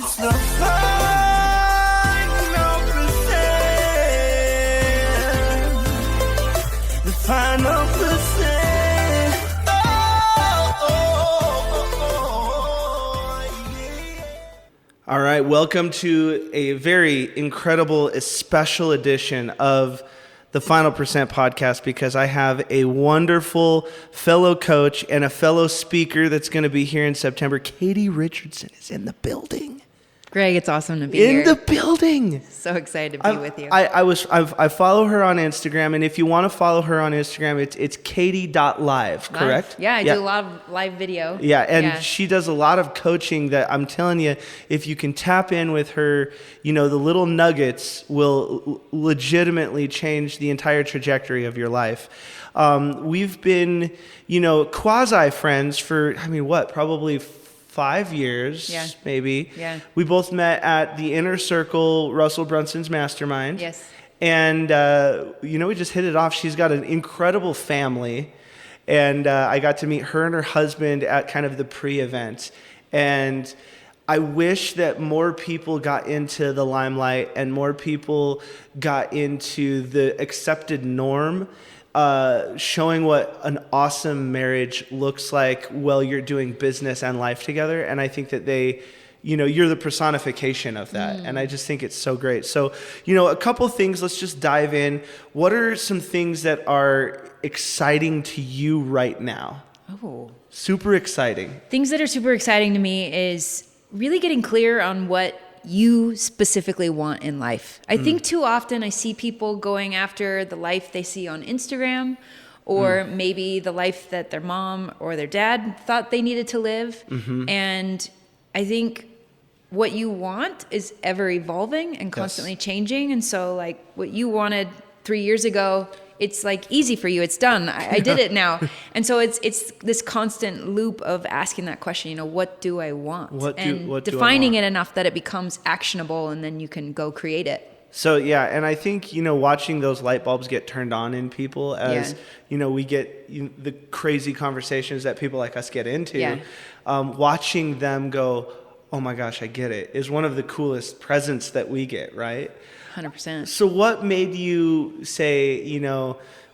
It's the final percent. The final percent. Yeah. All right, welcome to a very incredible, special edition of the Final Percent podcast, because I have a wonderful fellow coach and a fellow speaker that's going to be here in September. Katie Richardson is in the building. Greg, it's awesome to be here. In the building. So excited to be with you. I follow her on Instagram, and if you want to follow her on Instagram, it's katie.live, correct? Yeah, I do a lot of live video. Yeah, and she does a lot of coaching that I'm telling you, if you can tap in with her, the little nuggets will legitimately change the entire trajectory of your life. We've been, quasi friends for, probably 5 years, maybe. Yeah. We both met at the Inner Circle, Russell Brunson's mastermind. Yes. And, we just hit it off. She's got an incredible family. And I got to meet her and her husband at kind of the pre-event. And I wish that more people got into the limelight and more people got into the accepted norm, showing what an awesome marriage looks like while you're doing business and life together. And I think that you're the personification of that. And I just think it's so great. So, a couple things, let's just dive in. What are some things that are exciting to you right now? Oh. Super exciting. Things that are super exciting to me is really getting clear on what you specifically want in life. I think too often I see people going after the life they see on Instagram, or maybe the life that their mom or their dad thought they needed to live. And I think what you want is ever evolving and constantly changing. And so like what you wanted 3 years ago, it's like easy for you. It's done. I did it now. And so it's this constant loop of asking that question, what do I want? And defining it enough that it becomes actionable, and then you can go create it. So, yeah. And I think, watching those light bulbs get turned on in people as, we get the crazy conversations that people like us get into, watching them go, oh my gosh, I get it, is one of the coolest presents that we get, right? 100%. So what made you say,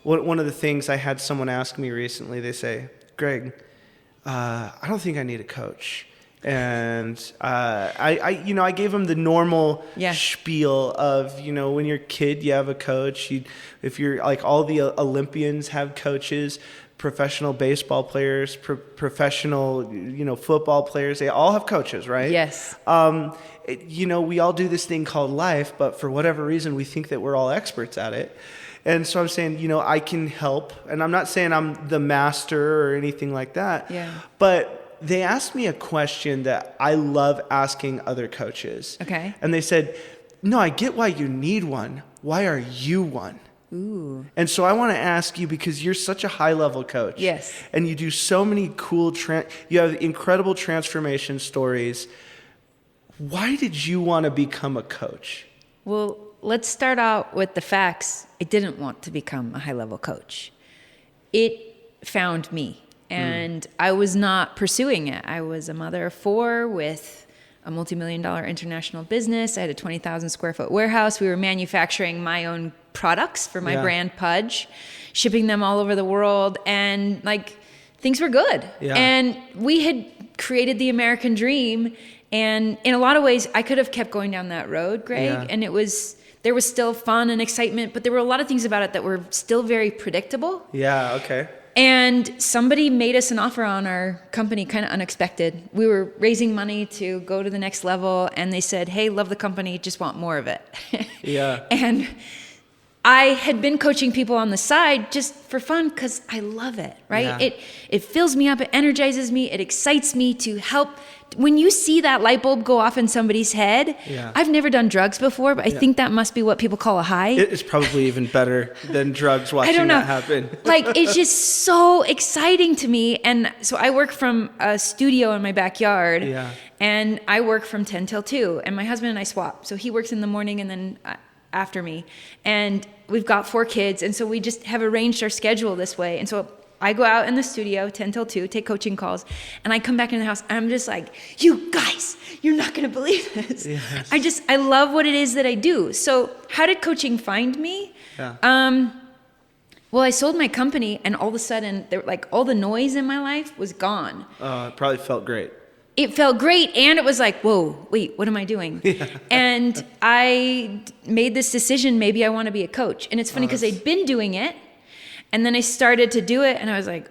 one of the things I had someone ask me recently, they say, Greg, I don't think I need a coach. And I gave them the normal spiel of, when you're a kid, you have a coach. If you're like all the Olympians have coaches, professional baseball players, professional, football players, they all have coaches, right? Yes. We all do this thing called life, but for whatever reason, we think that we're all experts at it. And so I'm saying, I can help. And I'm not saying I'm the master or anything like that. Yeah. But they asked me a question that I love asking other coaches. Okay. And they said, no, I get why you need one. Why are you one? Ooh. And so I want to ask you, because you're such a high-level coach. Yes. And you do so many cool, you have incredible transformation stories. Why did you want to become a coach? Well, let's start out with the facts. I didn't want to become a high-level coach. It found me, and I was not pursuing it. I was a mother of 4 with a multi-million-dollar international business. I had a 20,000 square foot warehouse. We were manufacturing my own products for my brand Puj, shipping them all over the world, and things were good. Yeah. And we had created the American dream, and in a lot of ways I could have kept going down that road, Greg, and there was still fun and excitement, but there were a lot of things about it that were still very predictable. Yeah, okay. And somebody made us an offer on our company, kind of unexpected. We were raising money to go to the next level, and they said, hey, love the company, just want more of it. Yeah. And I had been coaching people on the side just for fun because I love it, right? Yeah. It fills me up, it energizes me, it excites me to help. When you see that light bulb go off in somebody's head, I've never done drugs before, but I think that must be what people call a high. It's probably even better than drugs watching that happen. It's just so exciting to me. And so I work from a studio in my backyard, and I work from 10 till 2, and my husband and I swap. So he works in the morning and then after me. And we've got 4 kids, and so we just have arranged our schedule this way. And so I go out in the studio 10 till 2, take coaching calls, and I come back in the house, and I'm just like, you guys, you're not going to believe this. Yes. I love what it is that I do. So how did coaching find me? Yeah. Well, I sold my company, and all of a sudden, all the noise in my life was gone. It probably felt great. It felt great, and it was like, whoa, wait, what am I doing? Yeah. And I made this decision, maybe I want to be a coach. And it's funny because I'd been doing it, and then I started to do it, and I was like,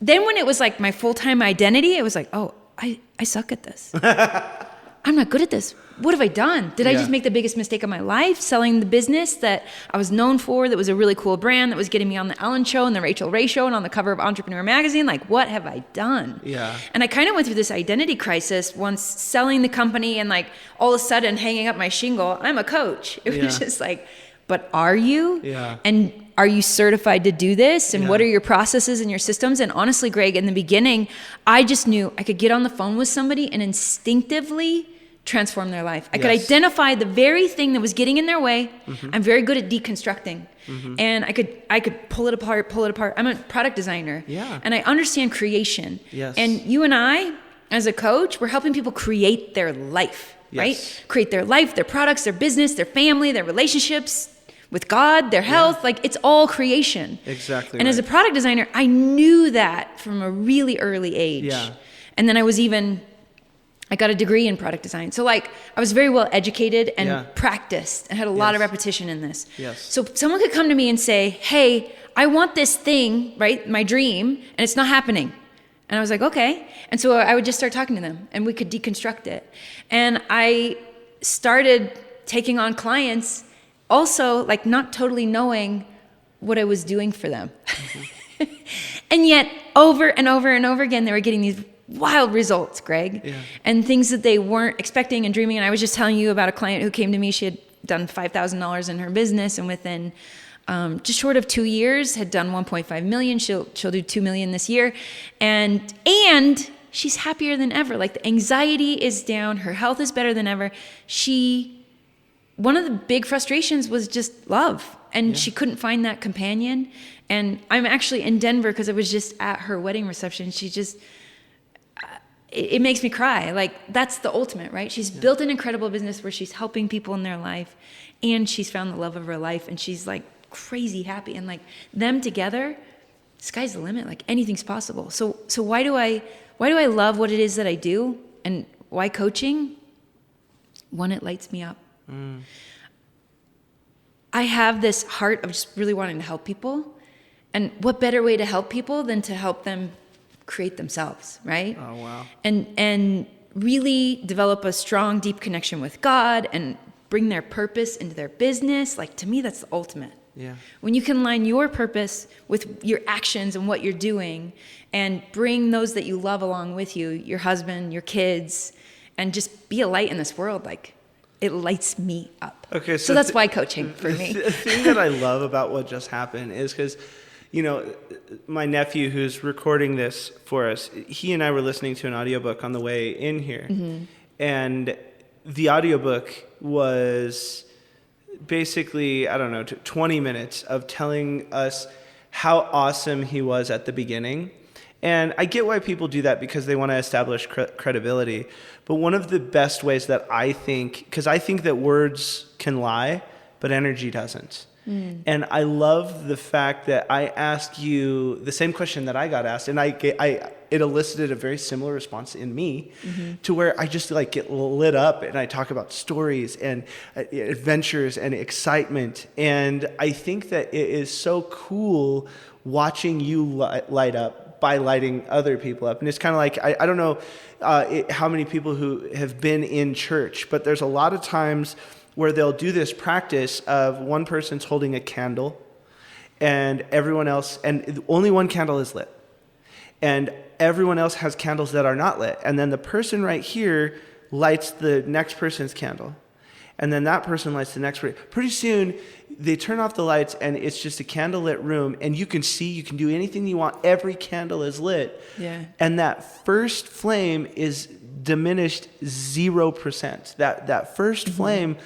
then when it was like my full-time identity, it was like, oh, I suck at this. I'm not good at this. What have I done? Did I just make the biggest mistake of my life selling the business that I was known for, that was a really cool brand, that was getting me on the Ellen Show and the Rachel Ray Show and on the cover of Entrepreneur Magazine? Like, what have I done? Yeah. And I kind of went through this identity crisis once selling the company and like all of a sudden hanging up my shingle, I'm a coach. It was just like, but are you? Yeah. And are you certified to do this? And what are your processes and your systems? And honestly, Greg, in the beginning, I just knew I could get on the phone with somebody and instinctively transform their life. I could identify the very thing that was getting in their way. Mm-hmm. I'm very good at deconstructing. Mm-hmm. And I could pull it apart. I'm a product designer. Yeah. And I understand creation. Yes. And you and I, as a coach, we're helping people create their life, right? Create their life, their products, their business, their family, their relationships with God, their health. Like, it's all creation. Exactly. And as a product designer, I knew that from a really early age. Yeah. And then I got a degree in product design. So like, I was very well educated and practiced and had a lot of repetition in this. Yes. So someone could come to me and say, hey, I want this thing, right? My dream, and it's not happening. And I was like, okay. And so I would just start talking to them and we could deconstruct it. And I started taking on clients also like not totally knowing what I was doing for them. Mm-hmm. And yet over and over and over again, they were getting these wild results, Greg, and things that they weren't expecting and dreaming. And I was just telling you about a client who came to me. She had done $5,000 in her business, and within just short of 2 years had done 1.5 million. She'll do 2 million this year, and she's happier than ever. Like, the anxiety is down, her health is better than ever. One of the big frustrations was just love, and she couldn't find that companion. And I'm actually in Denver because I was just at her wedding reception. She just it makes me cry. Like, that's the ultimate, right? She's built an incredible business where she's helping people in their life, and she's found the love of her life, and she's like crazy happy. And like, them together, sky's the limit. Like, anything's possible. So why do I love what it is that I do, and why coaching? One, it lights me up. I have this heart of just really wanting to help people, and what better way to help people than to help them create themselves, right? Oh, wow. And really develop a strong, deep connection with God and bring their purpose into their business. Like, to me, that's the ultimate. Yeah. When you can line your purpose with your actions and what you're doing, and bring those that you love along with you, your husband, your kids, and just be a light in this world, like, it lights me up. Okay, so that's why coaching for me. The thing that I love about what just happened is because, you know, my nephew who's recording this for us, he and I were listening to an audiobook on the way in here. Mm-hmm. And the audiobook was basically, 20 minutes of telling us how awesome he was at the beginning. And I get why people do that, because they want to establish credibility. But one of the best ways that I think, because I think that words can lie, but energy doesn't. And I love the fact that I asked you the same question that I got asked, and it elicited a very similar response in me, to where I just like get lit up and I talk about stories and adventures and excitement. And I think that it is so cool watching you light up by lighting other people up. And it's kind of like, I don't know how many people who have been in church, but there's a lot of times where they'll do this practice of one person's holding a candle and everyone else, and only one candle is lit. And everyone else has candles that are not lit. And then the person right here lights the next person's candle. And then that person lights the next person. Pretty soon, they turn off the lights and it's just a candlelit room, and you can see, you can do anything you want. Every candle is lit. Yeah. And that first flame is diminished 0%. That first flame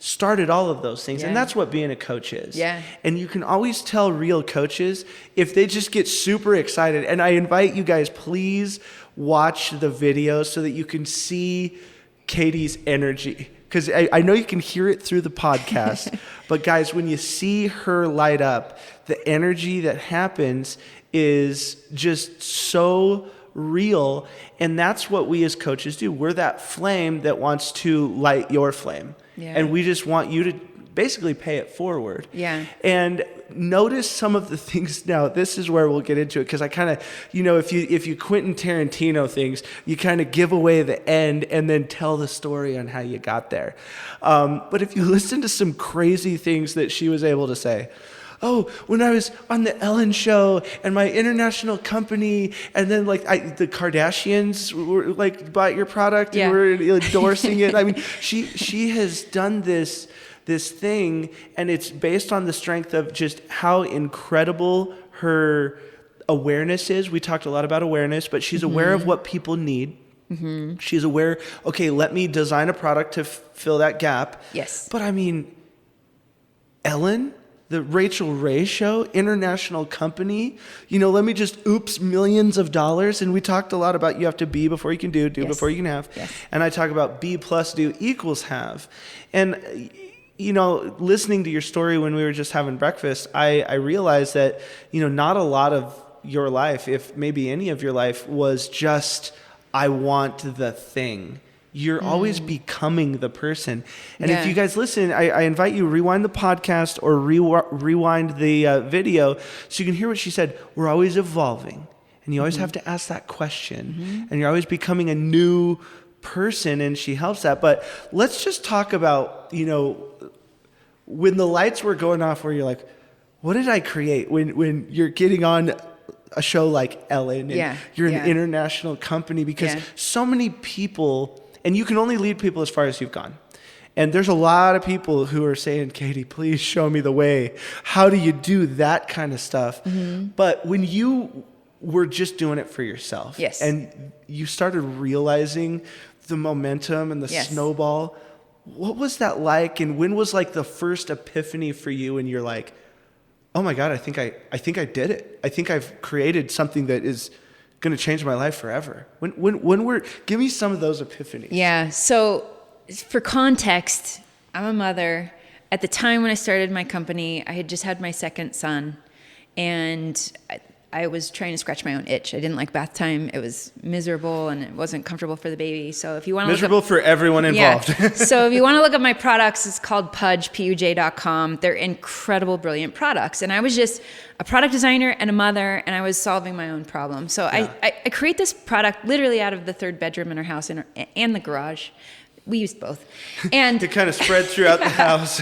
started all of those things. Yeah. And that's what being a coach is. Yeah. And you can always tell real coaches if they just get super excited. And I invite you guys, please watch the video so that you can see Katie's energy. Because I know you can hear it through the podcast, but guys, when you see her light up, the energy that happens is just so real. And that's what we as coaches do. We're that flame that wants to light your flame. Yeah. And we just want you to basically pay it forward. Yeah. And notice some of the things. Now, this is where we'll get into it, because I kind of, if you Quentin Tarantino things, you kind of give away the end and then tell the story on how you got there. But if you listen to some crazy things that she was able to say, oh, when I was on the Ellen show and my international company, and then the Kardashians were bought your product and were endorsing it. I mean, she has done this thing, and it's based on the strength of just how incredible her awareness is. We talked a lot about awareness, but she's aware of what people need. Mm-hmm. She's aware, okay, let me design a product to fill that gap. Yes. But I mean, Ellen, the Rachel Ray show, international company, let me just millions of dollars. And we talked a lot about you have to be before you can do Yes. before you can have. Yes. And I talk about be plus do equals have. And, listening to your story when we were just having breakfast, I realized that, not a lot of your life, if maybe any of your life, was just, I want the thing. You're always becoming the person. And if you guys listen, I invite you to rewind the podcast or rewind the video so you can hear what she said. We're always evolving. And you always have to ask that question. And you're always becoming a new person, and she helps that. But let's just talk about, when the lights were going off where you're like, what did I create? When you're getting on a show like Ellen and you're an international company, because so many people, and you can only lead people as far as you've gone. And there's a lot of people who are saying, Katie, please show me the way. How do you do that kind of stuff? But when you were just doing it for yourself, and you started realizing the momentum and the snowball, what was that like? And when was the first epiphany for you? And you're like, oh my God, I think I did it. I think I've created something that is going to change my life forever. Give me some of those epiphanies. Yeah. So for context, I'm a mother. At the time when I started my company, I had just had my second son, and I was trying to scratch my own itch. I didn't like bath time. It was miserable and it wasn't comfortable for the baby. So if you want to miserable for everyone involved. Yeah. So if you want to look up my products, it's called Puj, Puj.com. They're incredible, brilliant products. And I was just a product designer and a mother, and I was solving my own problem. So I create this product literally out of the third bedroom in our house and the garage. We used both. And it kind of spread throughout the house.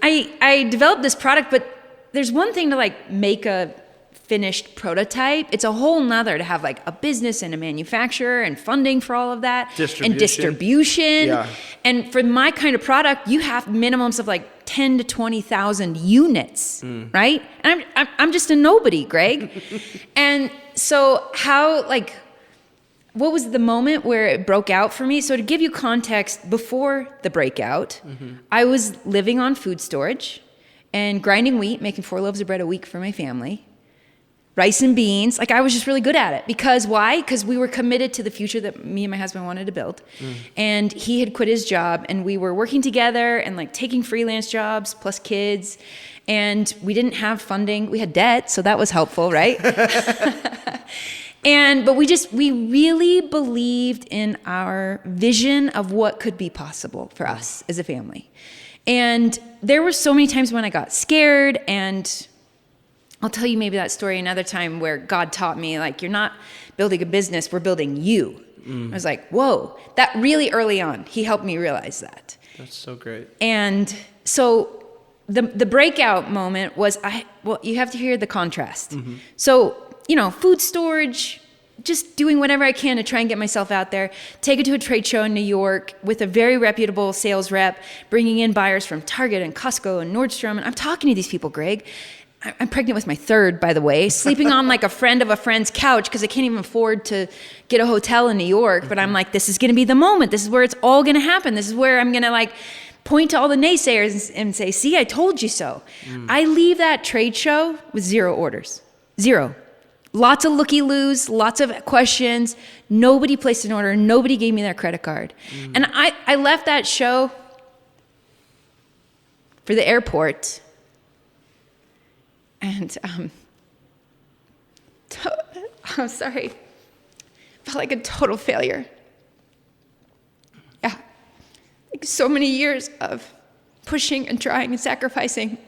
I developed this product, but there's one thing to make a finished prototype. It's a whole nother to have a business and a manufacturer and funding for all of that. Distribution. Yeah. And for my kind of product, you have minimums of 10 to 20,000 units, right? And I'm just a nobody, Greg. And so what was the moment where it broke out for me? So to give you context, before the breakout, I was living on food storage and grinding wheat, making 4 loaves of bread a week for my family. Rice and beans. I was just really good at it. Because why? Because we were committed to the future that me and my husband wanted to build. And he had quit his job, and we were working together and taking freelance jobs plus kids. And we didn't have funding. We had debt, so that was helpful, right? But we really believed in our vision of what could be possible for us as a family. And there were so many times when I got scared, and I'll tell you maybe that story another time where God taught me, you're not building a business, we're building you. I was like, whoa, that really early on, he helped me realize that. That's so great. And so the breakout moment was, you have to hear the contrast. So, food storage, just doing whatever I can to try and get myself out there, take it to a trade show in New York with a very reputable sales rep, bringing in buyers from Target and Costco and Nordstrom. And I'm talking to these people, Greg. I'm pregnant with my third, by the way, sleeping on a friend of a friend's couch because I can't even afford to get a hotel in New York. But I'm this is going to be the moment. This is where it's all going to happen. This is where I'm going to point to all the naysayers and say, see, I told you so. I leave that trade show with 0 orders. 0. Lots of looky-loos, lots of questions. Nobody placed an order. Nobody gave me their credit card. And I left that show for the airport. And I'm sorry. Felt like a total failure. Yeah. Like so many years of pushing and trying and sacrificing.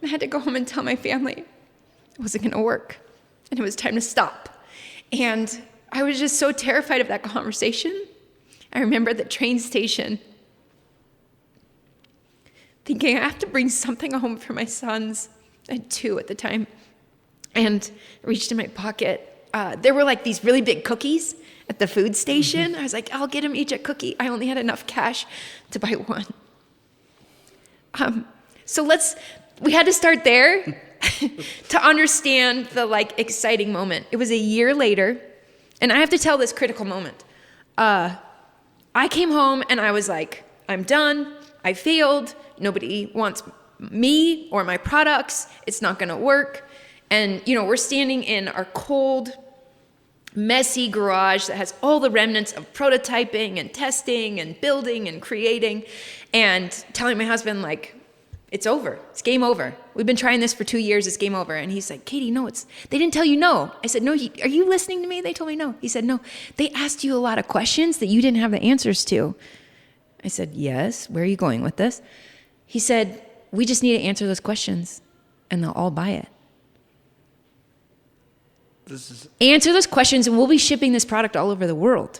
I had to go home and tell my family it wasn't going to work. And it was time to stop. And I was just so terrified of that conversation. I remember at the train station thinking, I have to bring something home for my sons. I had 2 at the time. And I reached in my pocket. There were like these really big cookies at the food station. I was like, I'll get them each a cookie. I only had enough cash to buy 1. So we had to start there to understand the like exciting moment. It was a year later, and I have to tell this critical moment. I came home and I was like, I'm done. I failed. Nobody wants me or my products. It's not going to work. And, we're standing in our cold, messy garage that has all the remnants of prototyping and testing and building and creating, and telling my husband, like, it's over. It's game over. We've been trying this for 2 years. It's game over. And he's like, Katie, no, they didn't tell you no. I said, no, are you listening to me? They told me no. He said, no, they asked you a lot of questions that you didn't have the answers to. I said, yes. Where are you going with this? He said, we just need to answer those questions and they'll all buy it. Answer those questions and we'll be shipping this product all over the world.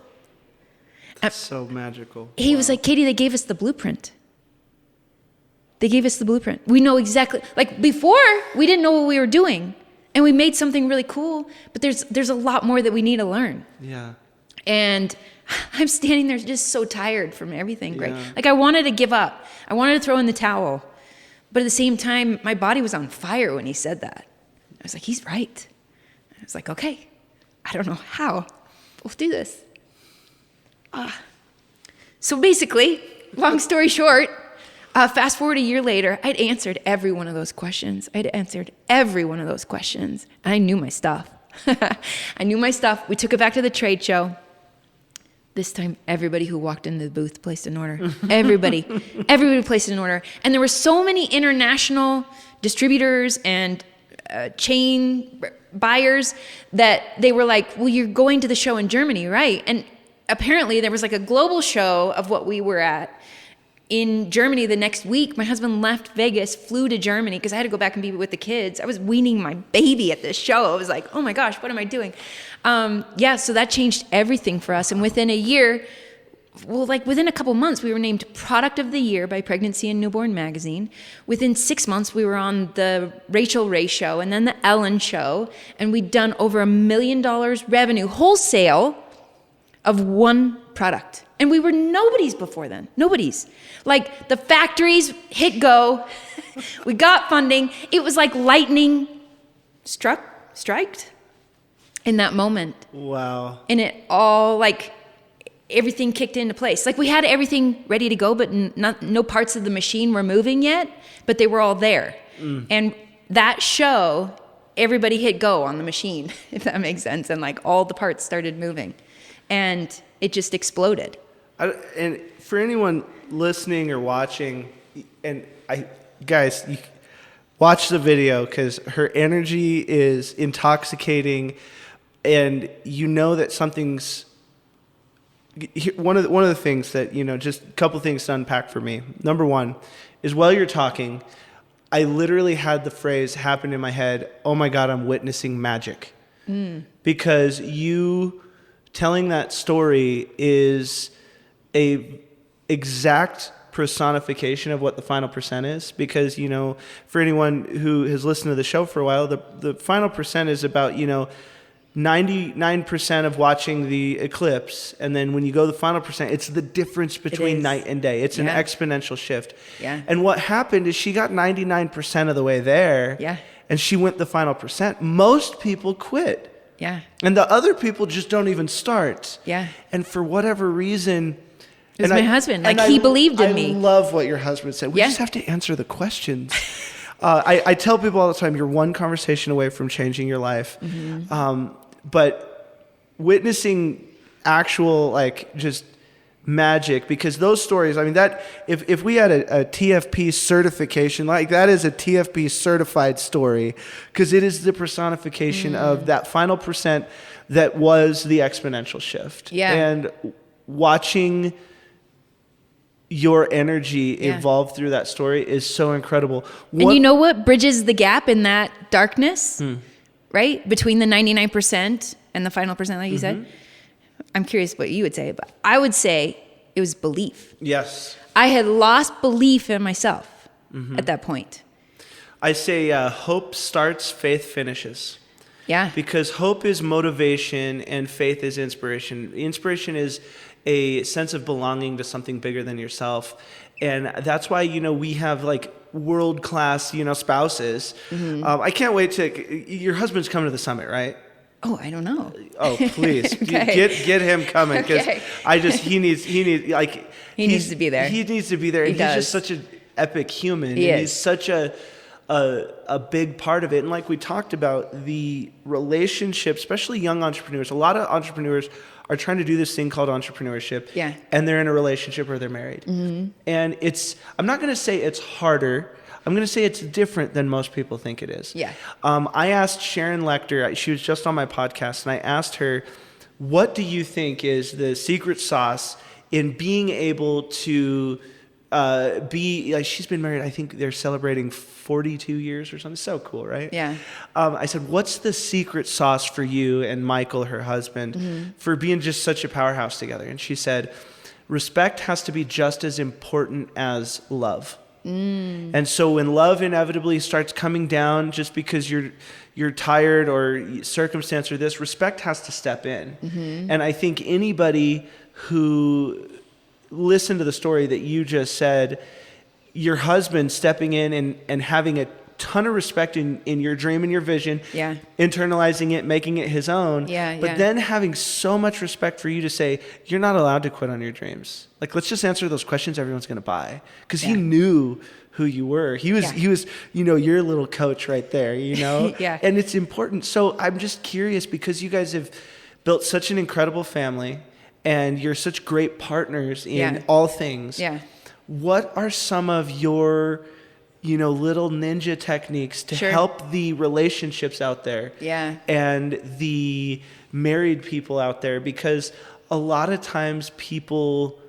That's so magical. He was like, Katie, they gave us the blueprint. They gave us the blueprint. We know exactly, like before, we didn't know what we were doing. And we made something really cool, but there's a lot more that we need to learn. Yeah. And I'm standing there just so tired from everything, Greg. Yeah. Like I wanted to give up. I wanted to throw in the towel. But at the same time, my body was on fire when he said that. I was like, he's right. I was like, okay, I don't know how. We'll do this. So basically, long story short, fast forward a year later, I'd answered every one of those questions. And I knew my stuff. We took it back to the trade show. This time, everybody who walked into the booth placed an order. Everybody placed an order. And there were so many international distributors and chain buyers that they were like, well, you're going to the show in Germany, right? And apparently there was like a global show of what we were at in Germany the next week. My husband left Vegas, flew to Germany because I had to go back and be with the kids. I was weaning my baby at this show. I was like, oh my gosh, what am I doing? So that changed everything for us. And within a year, within a couple months, we were named Product of the Year by Pregnancy and Newborn Magazine. Within 6 months, we were on the Rachel Ray Show and then the Ellen Show. And we'd done over $1 million revenue wholesale of one product. And we were nobody's before then. Nobody's. Like the factories hit go. We got funding. It was like lightning striked in that moment. Wow. And it all like everything kicked into place. Like we had everything ready to go, but no parts of the machine were moving yet, but they were all there. And that show, everybody hit go on the machine, if that makes sense. And like all the parts started moving and it just exploded. And for anyone listening or watching, guys, watch the video because her energy is intoxicating, and you know that something's. One of the things that just a couple things to unpack for me. Number one is while you're talking, I literally had the phrase happen in my head. Oh my God, I'm witnessing magic, because you telling that story is a exact personification of what the final percent is. Because for anyone who has listened to the show for a while, the final percent is about 99% of watching the eclipse, and then when you go to the final percent, it's the difference between night and day. It's an exponential shift. Yeah. And what happened is she got 99% of the way there. Yeah. And she went the final percent. Most people quit. Yeah. And the other people just don't even start. Yeah. And for whatever reason, It was And my husband. and Like, he believed in me. I love what your husband said. We Yeah. just have to answer the questions. I tell people all the time, you're one conversation away from changing your life. But witnessing actual, like, just magic, because those stories, I mean, that if we had a TFP certification, like, that is a TFP certified story, because it is the personification of that final percent that was the exponential shift. Yeah. And watching your energy evolve through that story is so incredible. And you know what bridges the gap in that darkness, right? Between the 99% and the final percent, like you said? I'm curious what you would say, but I would say it was belief. Yes. I had lost belief in myself at that point. I say hope starts, faith finishes. Yeah. Because hope is motivation and faith is inspiration. Inspiration is a sense of belonging to something bigger than yourself. And that's why, we have, like, world-class, spouses. I can't wait your husband's coming to the summit, right? Oh, I don't know. Oh, please. Okay. Get him coming, because Okay. he needs to be there. He needs to be there. And He he's does. just such an epic human. He and is. he's such a big part of it. And like we talked about, the relationship, especially young entrepreneurs, a lot of entrepreneurs are trying to do this thing called entrepreneurship. Yeah. And they're in a relationship or they're married. And I'm not going to say it's harder. I'm going to say it's different than most people think it is. Yeah. I asked Sharon Lecter, she was just on my podcast, and I asked her, what do you think is the secret sauce in being able to be, like, she's been married, I think they're celebrating 42 years or something. So cool, right? Yeah. I said, what's the secret sauce for you and Michael, her husband, for being just such a powerhouse together? And she said, respect has to be just as important as love. And so when love inevitably starts coming down just because you're tired or circumstance or this, respect has to step in. And I think anybody who listened to the story that you just said, your husband stepping in and having a ton of respect in your dream and your vision, internalizing it, making it his own, but then having so much respect for you to say, you're not allowed to quit on your dreams. Like, let's just answer those questions everyone's going to buy. Because he knew who you were. He was, your little coach right there, And it's important. So I'm just curious, because you guys have built such an incredible family and you're such great partners in all things. Yeah. What are some of your little ninja techniques to help the relationships out there and the married people out there? Because a lot of times people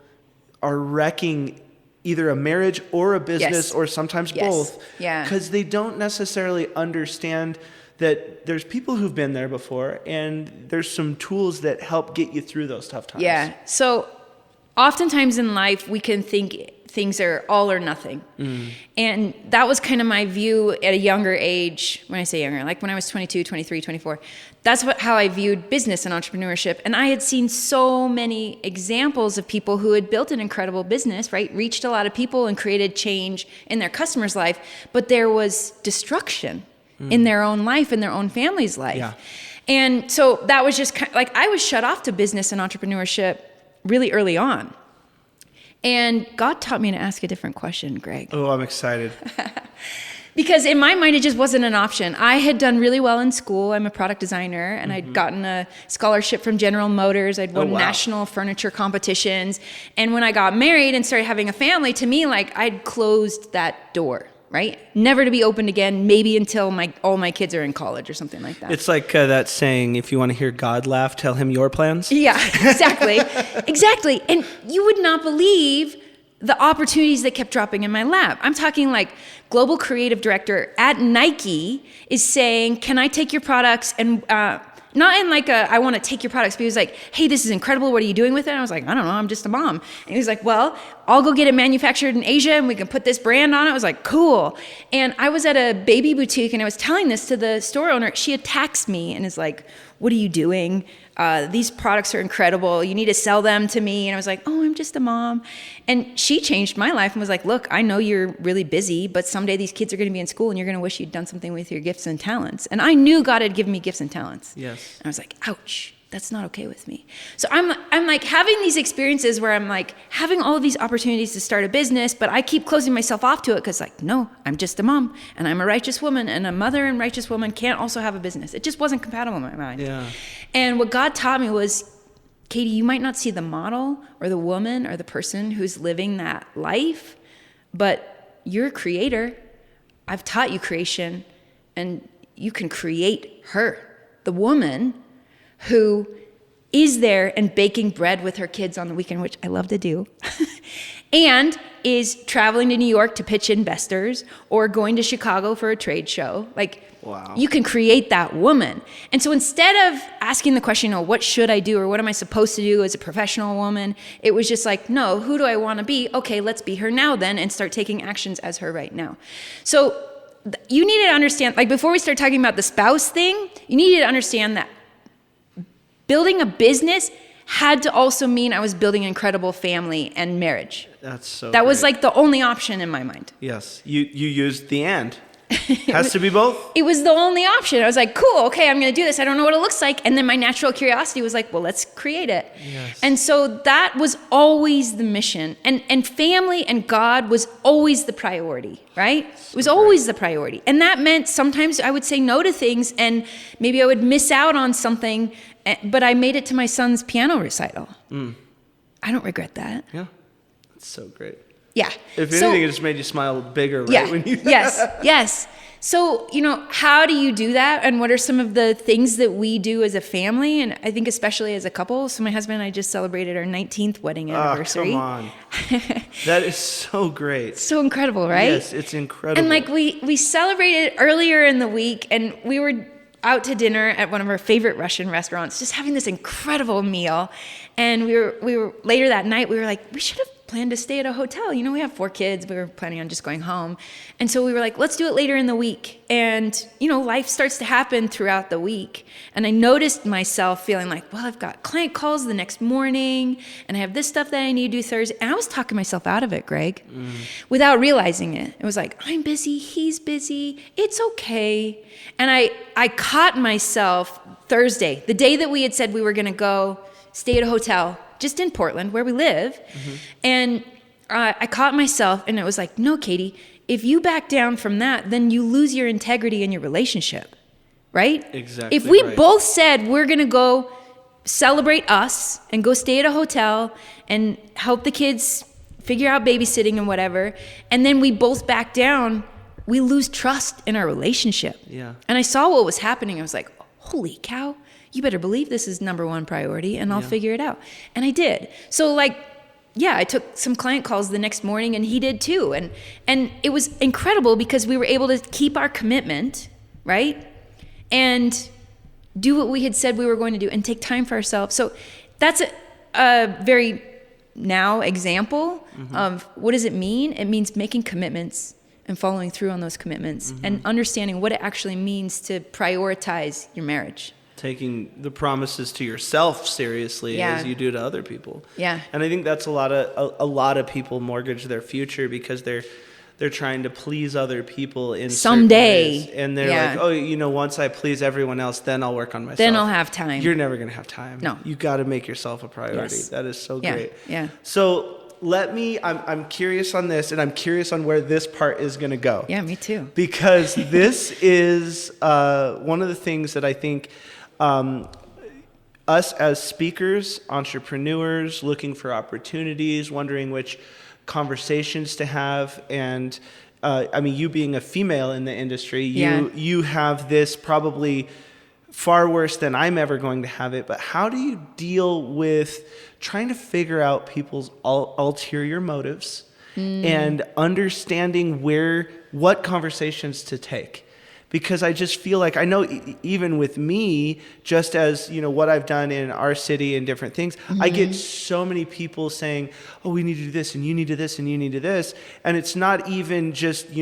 are wrecking either a marriage or a business or sometimes both because they don't necessarily understand that there's people who've been there before and there's some tools that help get you through those tough times. Yeah. So oftentimes in life we can think things are all or nothing. And that was kind of my view at a younger age. When I say younger, like when I was 22, 23, 24, that's how I viewed business and entrepreneurship. And I had seen so many examples of people who had built an incredible business, right? Reached a lot of people and created change in their customer's life, but there was destruction in their own life, in their own family's life. Yeah. And so that was just kind of, like, I was shut off to business and entrepreneurship really early on. And God taught me to ask a different question, Greg. Oh, I'm excited. Because in my mind, it just wasn't an option. I had done really well in school. I'm a product designer, and I'd gotten a scholarship from General Motors. I'd won national furniture competitions. And when I got married and started having a family, to me, like, I'd closed that door, right? Never to be opened again, maybe until all my kids are in college or something like that. It's like that saying, if you want to hear God laugh, tell him your plans. Yeah, exactly. Exactly. And you would not believe the opportunities that kept dropping in my lap. I'm talking like global creative director at Nike is saying, can I take your products and not in like I want to take your products, but he was like, hey, this is incredible. What are you doing with it? And I was like, I don't know. I'm just a mom. And he was like, well, I'll go get it manufactured in Asia and we can put this brand on it. I was like, cool. And I was at a baby boutique and I was telling this to the store owner. She attacks me and is like, what are you doing? These products are incredible. You need to sell them to me. And I was like, oh, I'm just a mom. And she changed my life and was like, look, I know you're really busy, but someday these kids are going to be in school and you're going to wish you'd done something with your gifts and talents. And I knew God had given me gifts and talents. Yes. And I was like, ouch. that's not okay with me. So I'm like having these experiences where I'm like having all of these opportunities to start a business, but I keep closing myself off to it because like, no, I'm just a mom and I'm a righteous woman, and a mother and righteous woman can't also have a business. It just wasn't compatible in my mind. Yeah. And what God taught me was, Katie, you might not see the model or the woman or the person who's living that life, but you're a creator. I've taught you creation, and you can create her, the woman who is there and baking bread with her kids on the weekend, which I love to do, and is traveling to New York to pitch investors or going to Chicago for a trade show. Like, wow. You can create that woman. And so instead of asking the question, what should I do or what am I supposed to do as a professional woman, it was just like, no, who do I want to be? Okay, let's be her now then, and start taking actions as her right now. So you need to understand, like before we start talking about the spouse thing, you need to understand that building a business had to also mean I was building an incredible family and marriage. That was like the only option in my mind. Yes, you used the and. Has to be both? It was the only option. I was like, cool, okay, I'm going to do this. I don't know what it looks like. And then my natural curiosity was like, well, let's create it. Yes. And so that was always the mission. And family and God was always the priority, right? It was always the priority. And that meant sometimes I would say no to things, and maybe I would miss out on something, but I made it to my son's piano recital. I don't regret that. Yeah, that's so great. Yeah. If anything, it just made you smile bigger, right? Yeah. When you Yes. So, how do you do that? And what are some of the things that we do as a family? And I think especially as a couple. So my husband and I just celebrated our 19th wedding anniversary. Come on. That is so great. So incredible, right? Yes, it's incredible. And like we celebrated earlier in the week, and we were out to dinner at one of our favorite Russian restaurants, just having this incredible meal. And we were later that night, we were like, we should have planned to stay at a hotel. We have 4 kids. We were planning on just going home. And so we were like, let's do it later in the week. And, life starts to happen throughout the week. And I noticed myself feeling like, well, I've got client calls the next morning, and I have this stuff that I need to do Thursday. And I was talking myself out of it, Greg, without realizing it. It was like, I'm busy. He's busy. It's okay. And I caught myself Thursday, the day that we had said we were going to go stay at a hotel, just in Portland, where we live. And I caught myself, and it was like, no, Katie, if you back down from that, then you lose your integrity in your relationship, right? Exactly. If we both said we're going to go celebrate us and go stay at a hotel and help the kids figure out babysitting and whatever, and then we both back down, we lose trust in our relationship. Yeah. And I saw what was happening. I was like, holy cow. You better believe this is number one priority, and I'll figure it out. And I did. So I took some client calls the next morning, and he did too. And it was incredible because we were able to keep our commitment, right? And do what we had said we were going to do and take time for ourselves. So that's a very now example of what does it mean? It means making commitments and following through on those commitments and understanding what it actually means to prioritize your marriage. Taking the promises to yourself seriously as you do to other people. Yeah. And I think that's a lot of people mortgage their future because they're trying to please other people in someday. certain ways. And they're like, once I please everyone else, then I'll work on myself. Then I'll have time. You're never going to have time. No. You got to make yourself a priority. Yes. That is so great. Yeah. So I'm curious on this, and I'm curious on where this part is going to go. Yeah, me too. Because this is one of the things that I think us as speakers, entrepreneurs, looking for opportunities, wondering which conversations to have, and you being a female in the industry, you have this probably far worse than I'm ever going to have it. But how do you deal with trying to figure out people's ulterior motives and understanding what conversations to take? Because I just feel like I know even with me, just as what I've done in our city and different things, I get so many people saying, "Oh, we need to do this, and you need to do this, and you need to do this," and it's not even just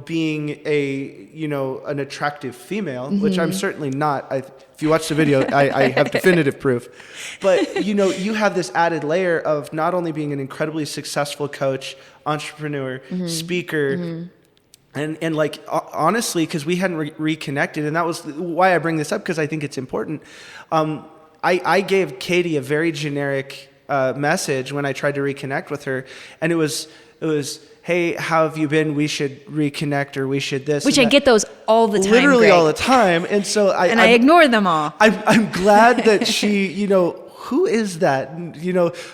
being an attractive female, which I'm certainly not. If you watch the video, I have definitive proof. But you have this added layer of not only being an incredibly successful coach, entrepreneur, speaker. And like, honestly, because we hadn't reconnected, and that was why I bring this up, because I think it's important. I gave Katie a very generic message when I tried to reconnect with her, and it was, hey, how have you been? We should reconnect, or we should this. Which I get those all the time. Literally Greg. all the time. And so I ignore them all. I'm glad that she, who is that?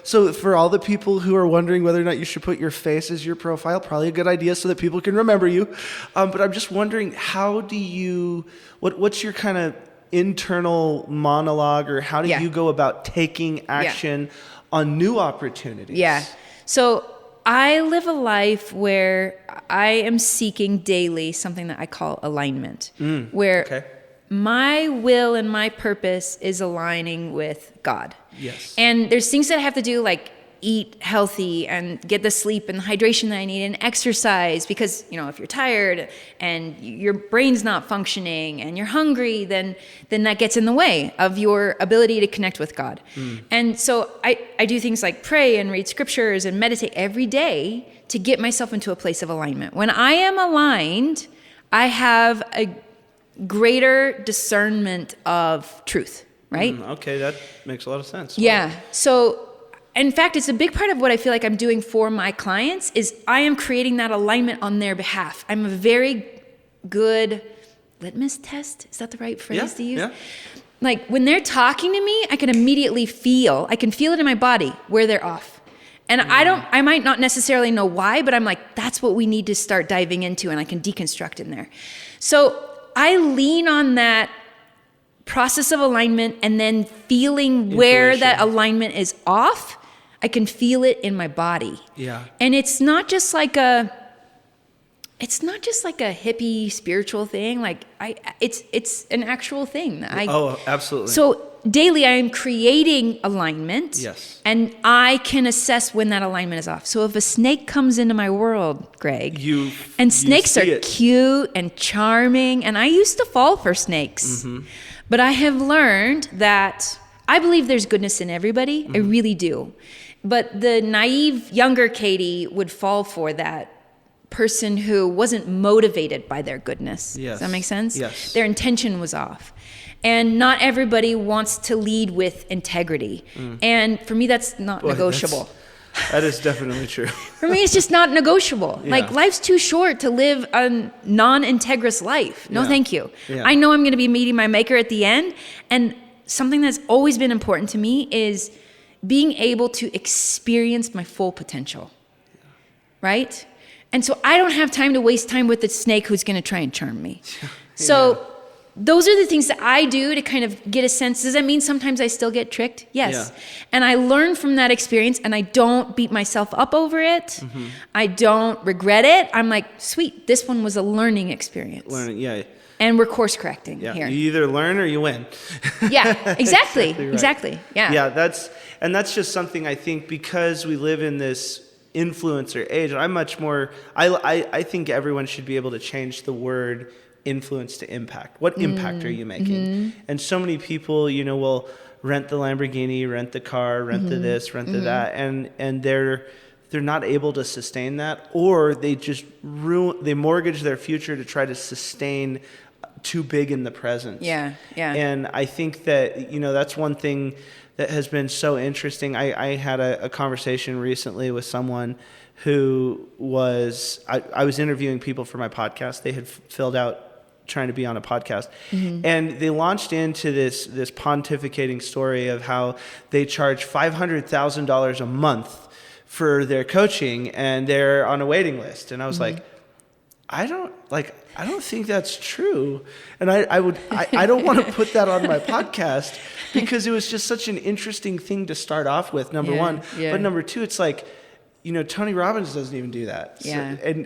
So for all the people who are wondering whether or not you should put your face as your profile, probably a good idea so that people can remember you. But I'm just wondering, how do you, what's your kind of internal monologue, or how do you go about taking action on new opportunities? Yeah. So I live a life where I am seeking daily something that I call alignment, where my will and my purpose is aligning with God. Yes. And there's things that I have to do, like eat healthy and get the sleep and the hydration that I need and exercise, because, if you're tired and your brain's not functioning and you're hungry, then that gets in the way of your ability to connect with God. And so I do things like pray and read scriptures and meditate every day to get myself into a place of alignment. When I am aligned, I have a greater discernment of truth, right? Okay, that makes a lot of sense. Yeah. So in fact, it's a big part of what I feel like I'm doing for my clients is I am creating that alignment on their behalf. I'm a very good litmus test. Is that the right phrase to use? Yeah. Like when they're talking to me, I can immediately feel it in my body where they're off. And I might not necessarily know why, but I'm like, that's what we need to start diving into, and I can deconstruct in there. So I lean on that process of alignment, and then feeling where that alignment is off. I can feel it in my body. Yeah. And it's not just like a hippie spiritual thing. Like it's an actual thing. Absolutely. So daily I am creating alignment. Yes. And I can assess when that alignment is off. So if a snake comes into my world, Greg, and snakes are cute and charming, and I used to fall for snakes, but I have learned that I believe there's goodness in everybody. I really do. But the naive younger Katie would fall for that person who wasn't motivated by their goodness. Yes. Does that make sense? Yes. Their intention was off. And not everybody wants to lead with integrity. And for me, that's not negotiable. That is definitely true. For me, it's just not negotiable. Yeah. Like, life's too short to live a non-integrous life. No, thank you. Yeah. I know I'm going to be meeting my maker at the end. And something that's always been important to me is being able to experience my full potential. Right? And so I don't have time to waste time with the snake who's going to try and charm me. So those are the things that I do to kind of get a sense. Does that mean sometimes I still get tricked? Yes. Yeah. And I learn from that experience, and I don't beat myself up over it. I don't regret it. I'm like, sweet, this one was a learning experience. And we're course correcting here. You either learn or you win. Yeah, exactly. Exactly right. Yeah. Yeah, that's just something I think, because we live in this influencer age, and I'm much more, I think everyone should be able to change the word influence to impact. What impact are you making? And so many people, will rent the Lamborghini, rent the car, rent the this, rent the that, and they're not able to sustain that, or they just they mortgage their future to try to sustain too big in the present. Yeah. And I think that, that's one thing that has been so interesting. I had a conversation recently with someone who was, I was interviewing people for my podcast. They had filled out trying to be on a podcast. And they launched into this pontificating story of how they charge $500,000 a month for their coaching, and they're on a waiting list. And I was like, I don't think that's true. And I don't want to put that on my podcast, because it was just such an interesting thing to start off with, number one. But number two, it's like, Tony Robbins doesn't even do that.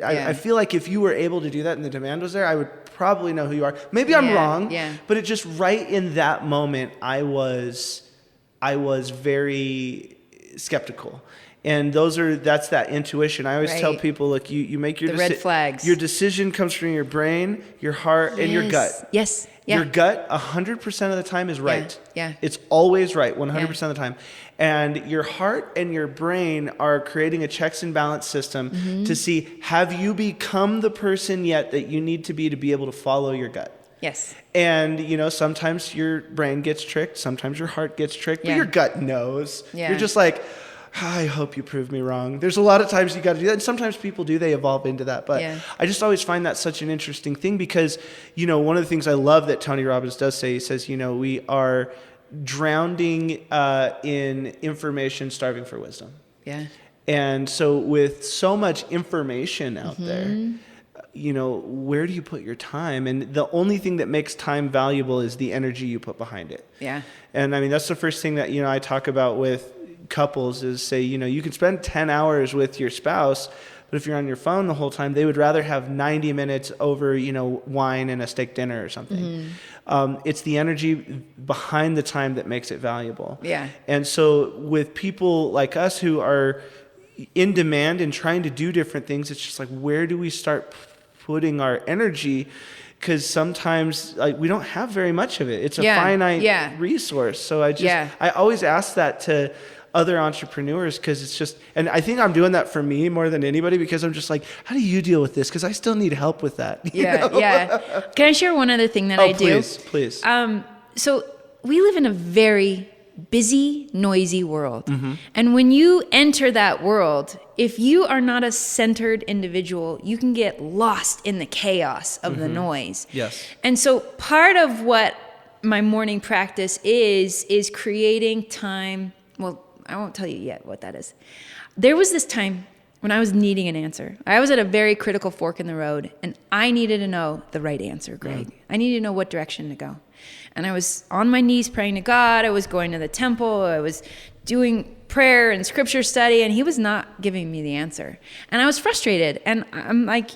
I feel like if you were able to do that and the demand was there, I would probably know who you are. Maybe I'm wrong, but it just right in that moment, I was very skeptical. And that's that intuition. I always tell people, look, you make your red flags. Your decision comes from your brain, your heart, and your gut. Yes. Yeah. Your gut 100% of the time is right. Yeah. It's always right 100% of the time. And your heart and your brain are creating a checks and balance system to see, have you become the person yet that you need to be able to follow your gut? Yes. And, sometimes your brain gets tricked. Sometimes your heart gets tricked. But Yeah. your gut knows. Yeah. You're just like, I hope you prove me wrong. There's a lot of times you got to do that. And sometimes people do. They evolve into that. But Yeah. I just always find that such an interesting thing because, one of the things I love that Tony Robbins does say, he says, we are drowning in information, starving for wisdom. Yeah. And so with so much information out there, where do you put your time? And the only thing that makes time valuable is the energy you put behind it. Yeah. And I mean, that's the first thing that, I talk about with couples is say, you can spend 10 hours with your spouse, but if you're on your phone the whole time, they would rather have 90 minutes over, wine and a steak dinner or something. It's the energy behind the time that makes it valuable. Yeah. And so with people like us who are in demand and trying to do different things, it's just like, where do we start putting our energy? Because sometimes we don't have very much of it. It's a finite resource. So I always ask that to other entrepreneurs because it's just, and I think I'm doing that for me more than anybody because I'm just like, how do you deal with this? Because I still need help with that. Yeah. Can I share one other thing that I do? Please. So we live in a very busy, noisy world. Mm-hmm. And when you enter that world, if you are not a centered individual, you can get lost in the chaos of the noise. Yes. And so part of what my morning practice is creating time. Well, I won't tell you yet what that is. There was this time when I was needing an answer. I was at a very critical fork in the road, and I needed to know the right answer, Greg. I needed to know what direction to go. And I was on my knees praying to God. I was going to the temple. I was doing prayer and scripture study, and he was not giving me the answer. And I was frustrated. And I'm like,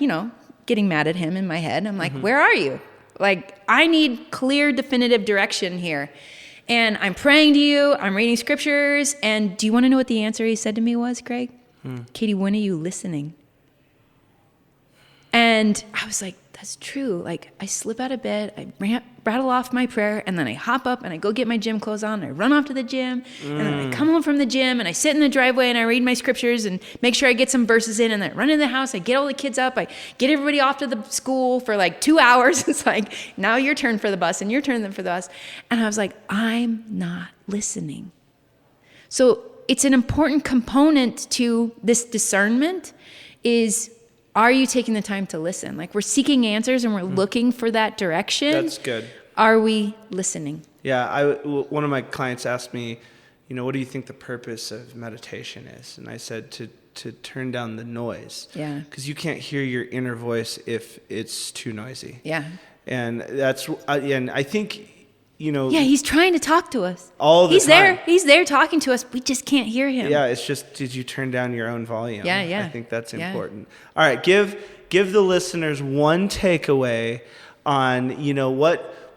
getting mad at him in my head. I'm like, where are you? Like, I need clear, definitive direction here. And I'm praying to you. I'm reading scriptures. And do you want to know what the answer he said to me was, Greg? Katie, when are you listening? And I was like, that's true. Like, I slip out of bed, I rattle off my prayer, and then I hop up and I go get my gym clothes on, and I run off to the gym, and then I come home from the gym, and I sit in the driveway, and I read my scriptures, and make sure I get some verses in, and then I run into the house, I get all the kids up, I get everybody off to the school for like 2 hours. It's like, now your turn for the bus, and your turn for the bus. And I was like, I'm not listening. So it's an important component to this discernment is, are you taking the time to listen? Like, we're seeking answers and we're looking for that direction. That's good. Are we listening? Yeah, one of my clients asked me, what do you think the purpose of meditation is? And I said to turn down the noise. Yeah. Because you can't hear your inner voice if it's too noisy. Yeah. And that's, and I think, Yeah, he's trying to talk to us. All the time. He's there talking to us. We just can't hear him. Yeah, it's just, did you turn down your own volume? Yeah. I think that's important. All right, give the listeners one takeaway on,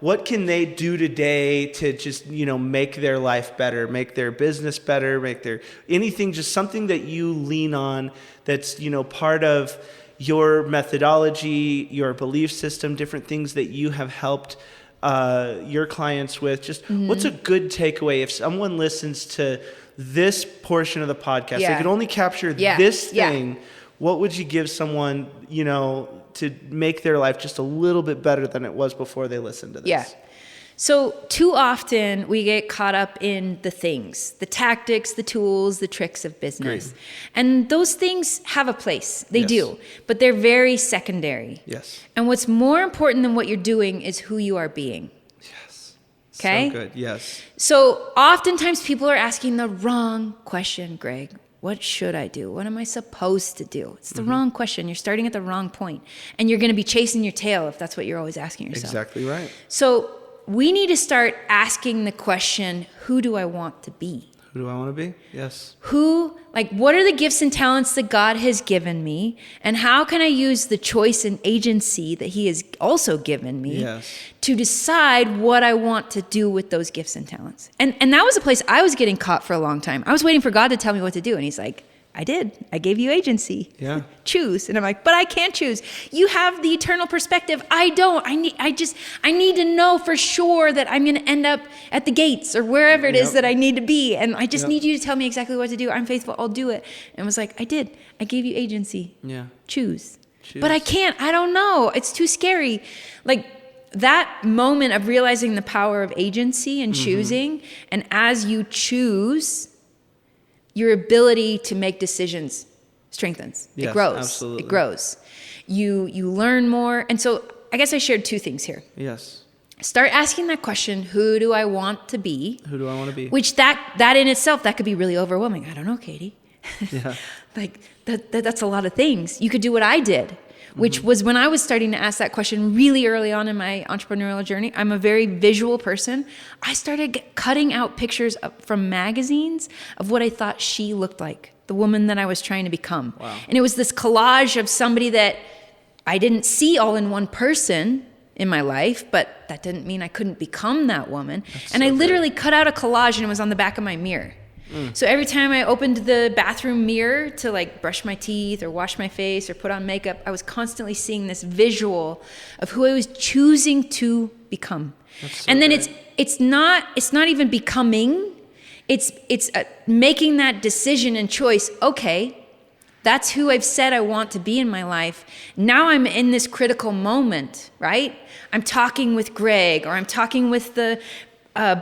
what can they do today to just, make their life better, make their business better, make their anything, just something that you lean on that's, part of your methodology, your belief system, different things that you have helped your clients with. Just what's a good takeaway if someone listens to this portion of the podcast? They can only capture this thing. What would you give someone, to make their life just a little bit better than it was before they listened to this? Yeah. So too often we get caught up in the things, the tactics, the tools, the tricks of business. Great. And those things have a place. They do. But they're very secondary. Yes. And what's more important than what you're doing is who you are being. Yes. Okay? So good. Yes. So oftentimes people are asking the wrong question, Greg. What should I do? What am I supposed to do? It's the wrong question. You're starting at the wrong point. And you're going to be chasing your tail if that's what you're always asking yourself. Exactly right. So we need to start asking the question, who do I want to be? Who do I want to be? Yes. What are the gifts and talents that God has given me? And how can I use the choice and agency that he has also given me to decide what I want to do with those gifts and talents? And that was a place I was getting caught for a long time. I was waiting for God to tell me what to do. And he's like, I did. I gave you agency. Yeah. Choose. And I'm like, but I can't choose. You have the eternal perspective. I don't. I need to know for sure that I'm going to end up at the gates or wherever it is that I need to be. And I just need you to tell me exactly what to do. I'm faithful. I'll do it. And I was like, I did. I gave you agency. Yeah. Choose. But I can't. I don't know. It's too scary. Like, that moment of realizing the power of agency and choosing, and as you choose, your ability to make decisions strengthens. Yes, it grows. absolutely. It grows. You learn more. And so I guess I shared two things here. Yes. Start asking that question, who do I want to be? Who do I want to be? Which that in itself, that could be really overwhelming. I don't know, Katie. Yeah. Like that's a lot of things. You could do what I did, which was when I was starting to ask that question really early on in my entrepreneurial journey. I'm a very visual person. I started cutting out pictures from magazines of what I thought she looked like, the woman that I was trying to become. Wow. And it was this collage of somebody that I didn't see all in one person in my life, but that didn't mean I couldn't become that woman. I literally cut out a collage and it was on the back of my mirror. So every time I opened the bathroom mirror to like brush my teeth or wash my face or put on makeup, I was constantly seeing this visual of who I was choosing to become. And then it's not even becoming, it's making that decision and choice. Okay, that's who I've said I want to be in my life. Now I'm in this critical moment, right? I'm talking with Greg, or I'm talking with the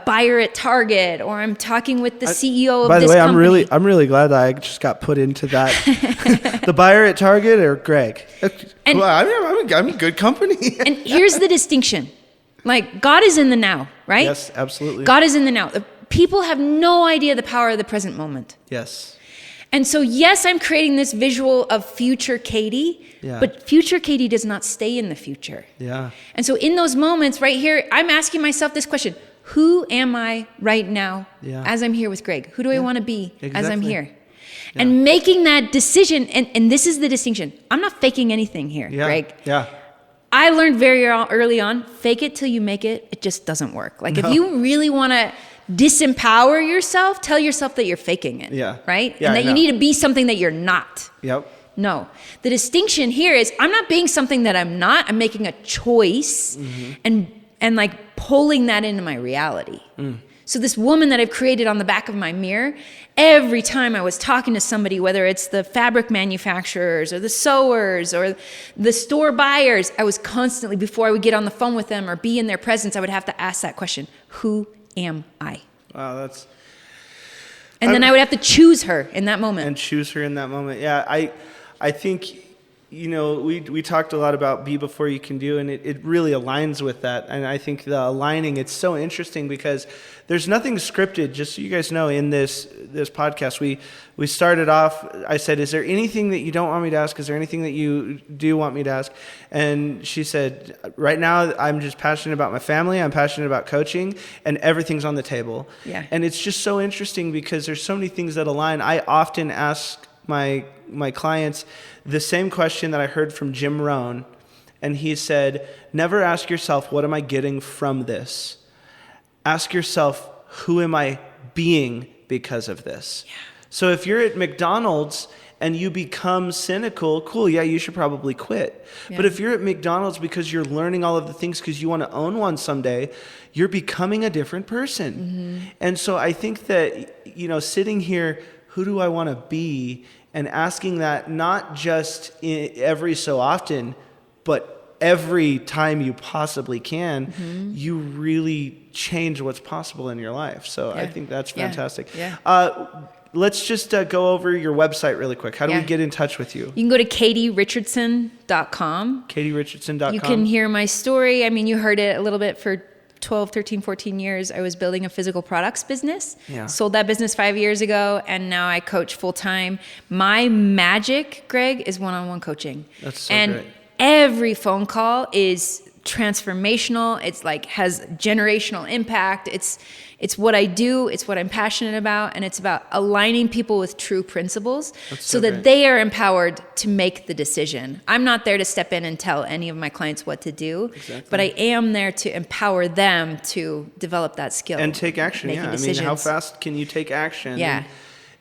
buyer at Target, or I'm talking with the CEO of this company. By the way, I'm really glad that I just got put into that. The buyer at Target or Greg? And- Well, I'm in good company. And here's the distinction. Like, God is in the now, right? Yes, absolutely. God is in the now. People have no idea the power of the present moment. Yes. And so, yes, I'm creating this visual of future Katie, Yeah. but future Katie does not stay in the future. Yeah. And so in those moments right here, I'm asking myself this question: who am I right now as I'm here with Greg? Who do I want to be as I'm here? Yeah. And making that decision, and this is the distinction. I'm not faking anything here, Greg. Yeah. I learned very early on, fake it till you make it. It just doesn't work. Like if you really want to disempower yourself, tell yourself that you're faking it. Yeah. Right? Yeah, and that you need to be something that you're not. Yep. No. The distinction here is I'm not being something that I'm not. I'm making a choice and like pulling that into my reality. So this woman that I've created on the back of my mirror, every time I was talking to somebody, whether it's the fabric manufacturers or the sewers or the store buyers, I was constantly, before I would get on the phone with them or be in their presence, I would have to ask that question: who am I? Wow, and then I would have to choose her in that moment. And choose her in that moment. Yeah, I think, you know, we talked a lot about be before you can do, and it really aligns with that. And I think the aligning, it's so interesting because there's nothing scripted. Just so you guys know, in this podcast, we started off, I said, is there anything that you don't want me to ask? Is there anything that you do want me to ask? And she said, right now, I'm just passionate about my family. I'm passionate about coaching, and everything's on the table. Yeah. And it's just so interesting because there's so many things that align. I often ask my clients the same question that I heard from Jim Rohn, and he said, never ask yourself, what am I getting from this? Ask yourself, who am I being because of this? Yeah. So if you're at McDonald's and you become cynical, cool, yeah, you should probably quit. Yeah. But if you're at McDonald's because you're learning all of the things because you want to own one someday, you're becoming a different person. And so I think that, you know, sitting here, who do I want to be? And asking that not just every so often, but every time you possibly can, you really change what's possible in your life. So I think that's fantastic. Yeah. Let's just go over your website really quick. How do we get in touch with you? You can go to KatieRichardson.com. KatieRichardson.com. You can hear my story. I mean, you heard it a little bit for 12, 13, 14 years. I was building a physical products business. Yeah. Sold that business 5 years ago, and now I coach full time. My magic, Greg, is one-on-one coaching. That's so great. And every phone call is transformational. It's like has generational impact. It's what I do. It's what I'm passionate about, and it's about aligning people with true principles so that they are empowered to make the decision. I'm not there to step in and tell any of my clients what to do, but I am there to empower them to develop that skill and take action. Yeah, decisions. I mean, how fast can you take action? Yeah.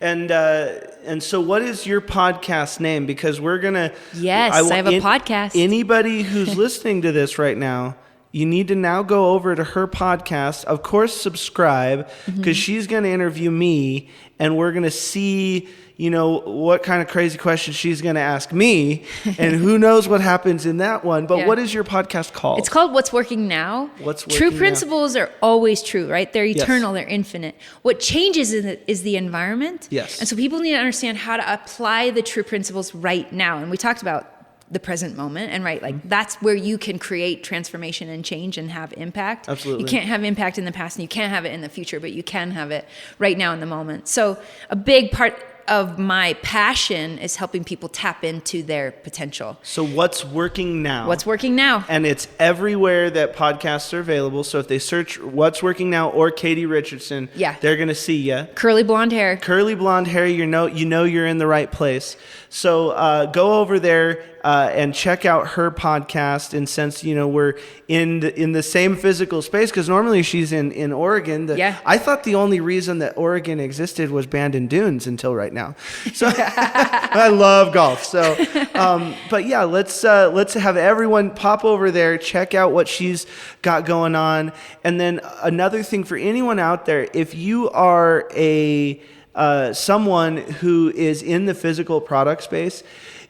And so what is your podcast name? Because we're going to... Yes, I have a podcast. Anybody who's listening to this right now, you need to now go over to her podcast. Of course, subscribe, because she's going to interview me, and we're going to see, what kind of crazy questions she's going to ask me, and who knows what happens in that one. But what is your podcast called? It's called What's Working Now. What's Working True Now? Principles are always true, right? They're eternal, Yes. they're infinite. What changes is the environment. Yes. And so people need to understand how to apply the true principles right now. And we talked about the present moment, and that's where you can create transformation and change and have impact. Absolutely. You can't have impact in the past and you can't have it in the future, but you can have it right now in the moment. So a big part of my passion is helping people tap into their potential. So what's working now? What's working now? And it's everywhere that podcasts are available. So if they search What's Working Now or Katie Richardson, they're going to see you. Curly blonde hair. Curly blonde hair, you know you're in the right place. So go over there and check out her podcast. And since we're in the same physical space, because normally she's in Oregon. I thought the only reason that Oregon existed was Bandon Dunes until right now. So I love golf. So, but yeah, let's have everyone pop over there, check out what she's got going on, and then another thing for anyone out there, if you are someone who is in the physical product space,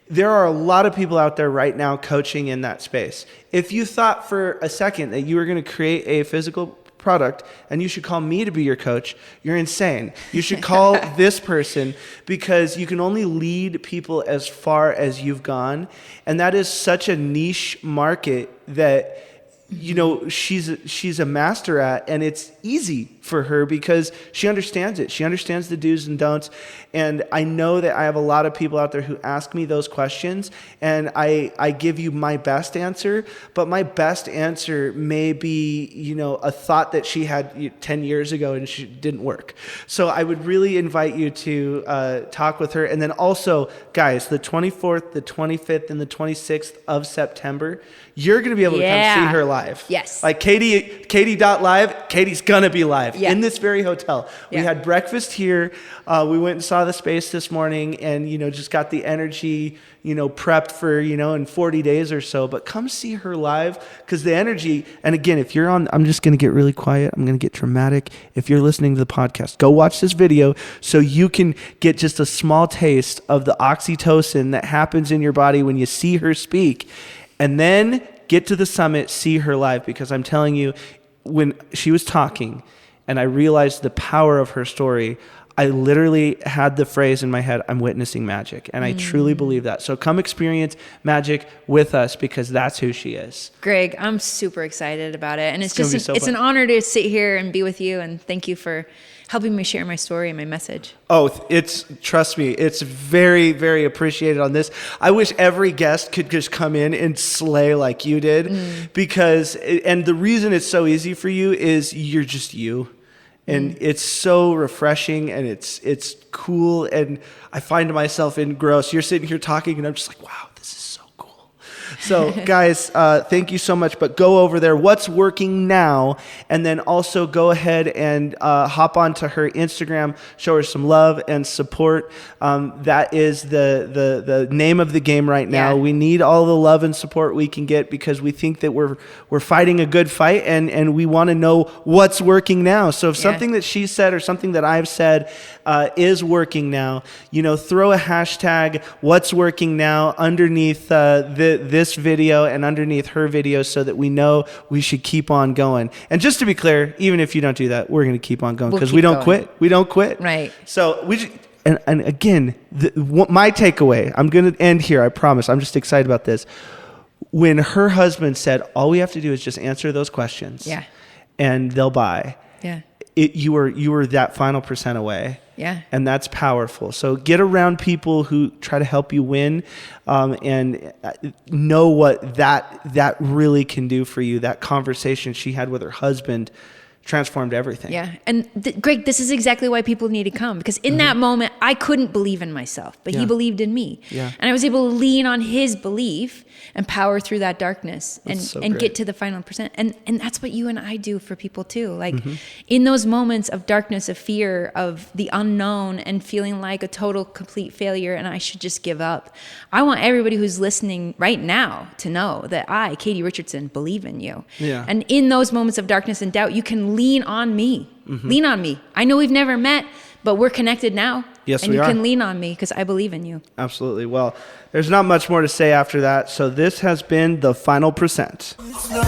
there are a lot of people out there right now coaching in that space. If you thought for a second that you were going to create a physical product and you should call me to be your coach, you're insane. You should call this person, because you can only lead people as far as you've gone. And that is such a niche market that she's a master at, and it's easy for her because she understands it. She understands the do's and don'ts. And I know that I have a lot of people out there who ask me those questions, and I give you my best answer, but my best answer may be, a thought that she had 10 years ago and she didn't work. So I would really invite you to talk with her. And then also, guys, the 24th, the 25th, and the 26th of September, you're going to be able to come see her live. Yes. Like Katie.live, Katie's going to be live in this very hotel. We Yeah. had breakfast here. We went and saw the space this morning, and, just got the energy, prepped for, in 40 days or so. But come see her live, because the energy, and again, if you're on, I'm just going to get really quiet. I'm going to get dramatic. If you're listening to the podcast, go watch this video so you can get just a small taste of the oxytocin that happens in your body when you see her speak. And then get to the summit, see her live, because I'm telling you, when she was talking and I realized the power of her story, I literally had the phrase in my head, I'm witnessing magic. And I truly believe that. So come experience magic with us, because that's who she is. Greg, I'm super excited about it. And it's gonna be just, so it's fun. an honor to sit here and be with you. And thank you for helping me share my story and my message. Oh, trust me, it's very, very appreciated on this. I wish every guest could just come in and slay like you did, because, and the reason it's so easy for you is you're just you. And it's so refreshing, and it's cool. And I find myself engrossed. You're sitting here talking, and I'm just like, wow, this is so cool. So guys, thank you so much. But go over there, What's Working Now, and then also go ahead and hop onto her Instagram, show her some love and support. That is the name of the game right now. Yeah. We need all the love and support we can get, because we think that we're fighting a good fight, and we want to know what's working now. So if something that she said or something that I've said is working now, throw a hashtag What's Working Now underneath this video and underneath her video, so that we know we should keep on going. And just to be clear, even if you don't do that, we're going to keep on going, because we don't quit. We don't quit. Right. So and again, my takeaway, I'm going to end here, I promise. I'm just excited about this. When her husband said, all we have to do is just answer those questions, and they'll buy. Yeah. You were that final % away. Yeah. And that's powerful. So get around people who try to help you win, and know what that really can do for you. That conversation she had with her husband transformed everything. Yeah. And Greg, this is exactly why people need to come, because in that moment, I couldn't believe in myself, but he believed in me. Yeah. And I was able to lean on his belief and power through that darkness and get to the final %. And that's what you and I do for people too. Like in those moments of darkness, of fear, of the unknown, and feeling like a total, complete failure and I should just give up. I want everybody who's listening right now to know that I, Katie Richardson, believe in you. Yeah. And in those moments of darkness and doubt, you can lean on me. Lean on me. I know we've never met, but we're connected now. Yes, and we you are. can lean on me because I believe in you. Absolutely. Well, there's not much more to say after that. So this has been the final percent. It's no